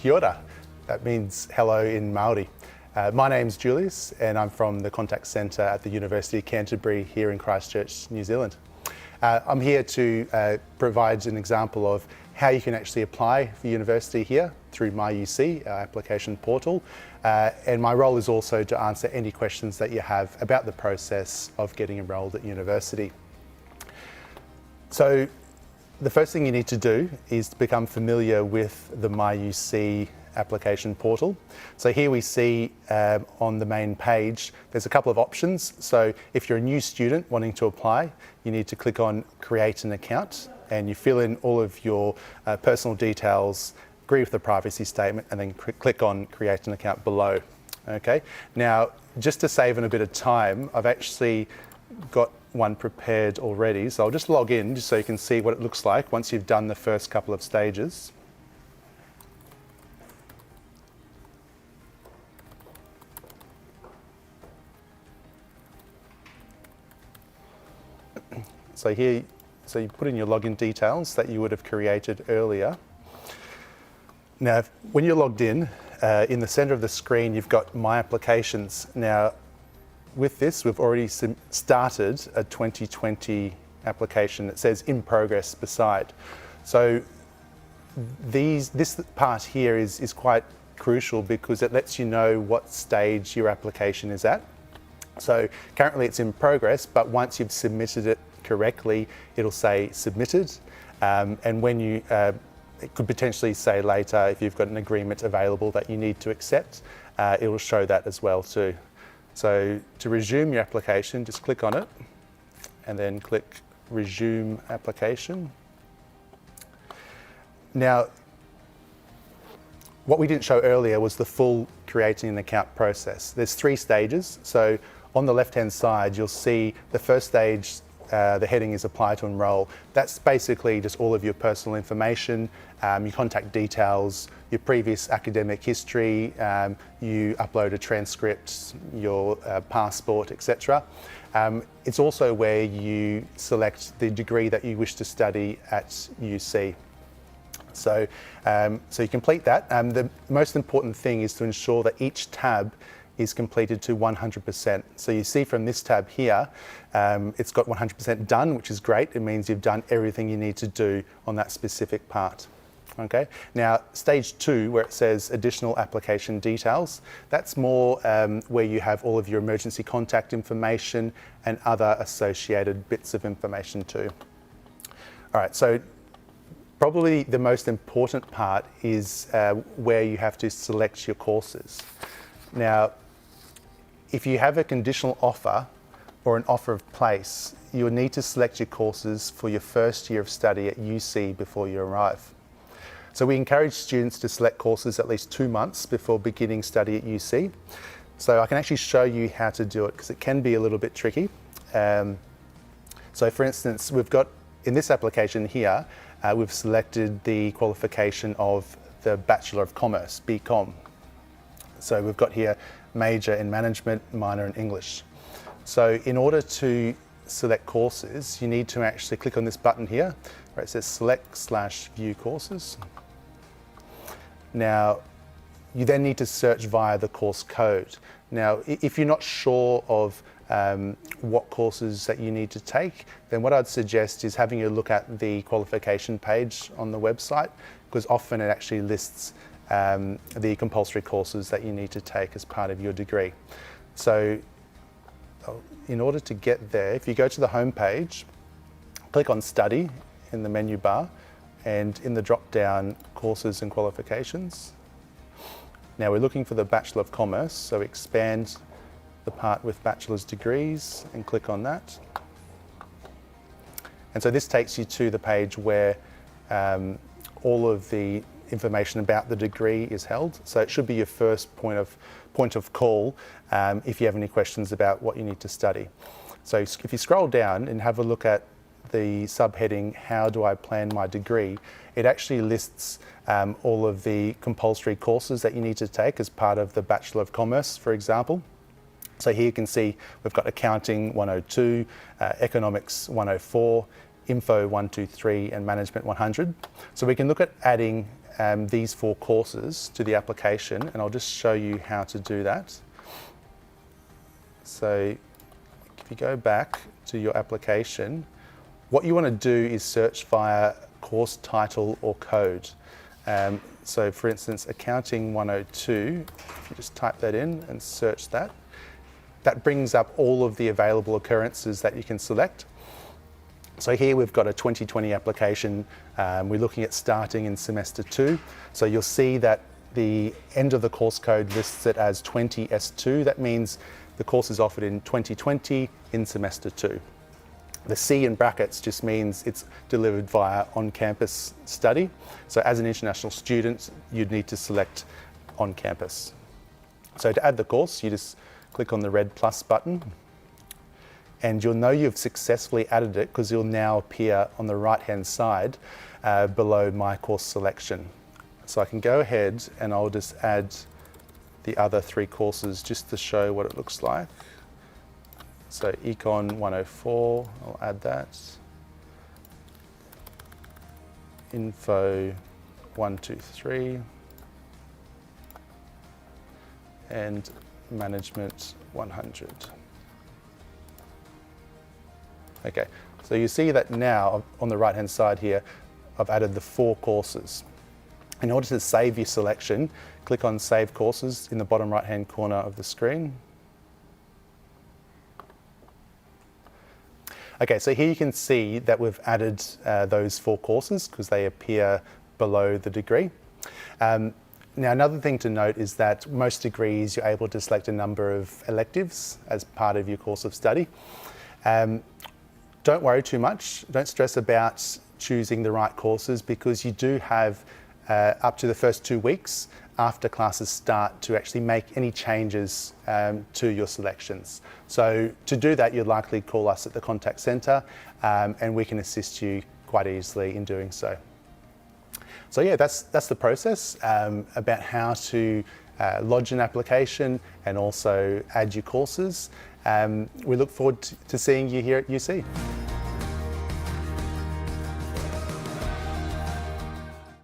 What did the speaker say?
Kia ora. That means hello in Māori. My name's Julius and I'm from the Contact Centre at the University of Canterbury here in Christchurch, New Zealand. I'm here to provide an example of how you can actually apply for university here through myUC, our application portal. And my role is also to answer any questions that you have about the process of getting enrolled at university. So the first thing you need to do is to become familiar with the myUC application portal. So here we see on the main page, there's a couple of options. So if you're a new student wanting to apply, you need to click on Create an Account and you fill in all of your personal details, agree with the privacy statement, and then click on Create an Account below. Okay. Now, just to save in a bit of time, I've actually got one prepared already. So I'll just log in just so you can see what it looks like once you've done the first couple of stages. So here, you put in your login details that you would have created earlier. Now, when you're logged in the center of the screen, you've got My Applications. Now, with this, we've already started a 2020 application that says in progress beside. So this part here is quite crucial because it lets you know what stage your application is at. So currently it's in progress, but once you've submitted it correctly, it'll say submitted. And when you, it could potentially say later if you've got an agreement available that you need to accept, it will show that as well too. So to resume your application, just click on it and then click Resume Application. Now, what we didn't show earlier was the full creating an account process. There's 3 stages. So on the left-hand side, you'll see the first stage, the heading is Apply to Enroll. That's basically just all of your personal information, your contact details, your previous academic history, you upload a transcript, your passport, etc. It's also where you select the degree that you wish to study at UC. So you complete that. The most important thing is to ensure that each tab is completed to 100%. So you see from this tab here, it's got 100% done, which is great. It means you've done everything you need to do on that specific part. Okay. Now, stage 2, where it says additional application details, that's more where you have all of your emergency contact information and other associated bits of information too. All right. So probably the most important part is where you have to select your courses. Now, if you have a conditional offer or an offer of place, you'll need to select your courses for your first year of study at UC before you arrive. So we encourage students to select courses at least 2 months before beginning study at UC. So I can actually show you how to do it because it can be a little bit tricky. So for instance, we've got in this application here, we've selected the qualification of the Bachelor of Commerce, BCom. So we've got here major in management, minor in English. So in order to select courses, you need to actually click on this button here where it says select/view courses. Now, you then need to search via the course code. Now, if you're not sure of what courses that you need to take, then what I'd suggest is having a look at the qualification page on the website, because often it actually lists the compulsory courses that you need to take as part of your degree. So in order to get there, if you go to the home page, click on Study in the menu bar and in the drop down Courses and Qualifications. Now we're looking for the Bachelor of Commerce, so expand the part with bachelor's degrees and click on that. And so this takes you to the page where all of the information about the degree is held. So it should be your first point of call if you have any questions about what you need to study. So if you scroll down and have a look at the subheading, How do I plan my degree? It actually lists all of the compulsory courses that you need to take as part of the Bachelor of Commerce, for example. So here you can see we've got Accounting 102, Economics 104, Info 123 and Management 100. So we can look at adding these 4 courses to the application, and I'll just show you how to do that. So if you go back to your application, what you want to do is search via course title or code. So for instance, Accounting 102, if you just type that in and search that, that brings up all of the available occurrences that you can select. So here we've got a 2020 application. We're looking at starting in semester 2. So you'll see that the end of the course code lists it as 20S2. That means the course is offered in 2020 in semester 2. The C in brackets just means it's delivered via on-campus study. So as an international student, you'd need to select on-campus. So to add the course, you just click on the red plus button, and you'll know you've successfully added it because you'll now appear on the right-hand side below My Course Selection. So I can go ahead and I'll just add the other 3 courses just to show what it looks like. So Econ 104, I'll add that. Info 123. And Management 100. Okay, so you see that now on the right-hand side here, I've added the 4 courses. In order to save your selection, click on Save Courses in the bottom right-hand corner of the screen. Okay, so here you can see that we've added those 4 courses because they appear below the degree. Now, another thing to note is that most degrees you're able to select a number of electives as part of your course of study. Don't worry too much. Don't stress about choosing the right courses because you do have up to the first 2 weeks after classes start to actually make any changes to your selections. So to do that, you'd likely call us at the contact centre and we can assist you quite easily in doing so. So yeah, that's the process about how to lodge an application and also add your courses. We look forward to seeing you here at UC.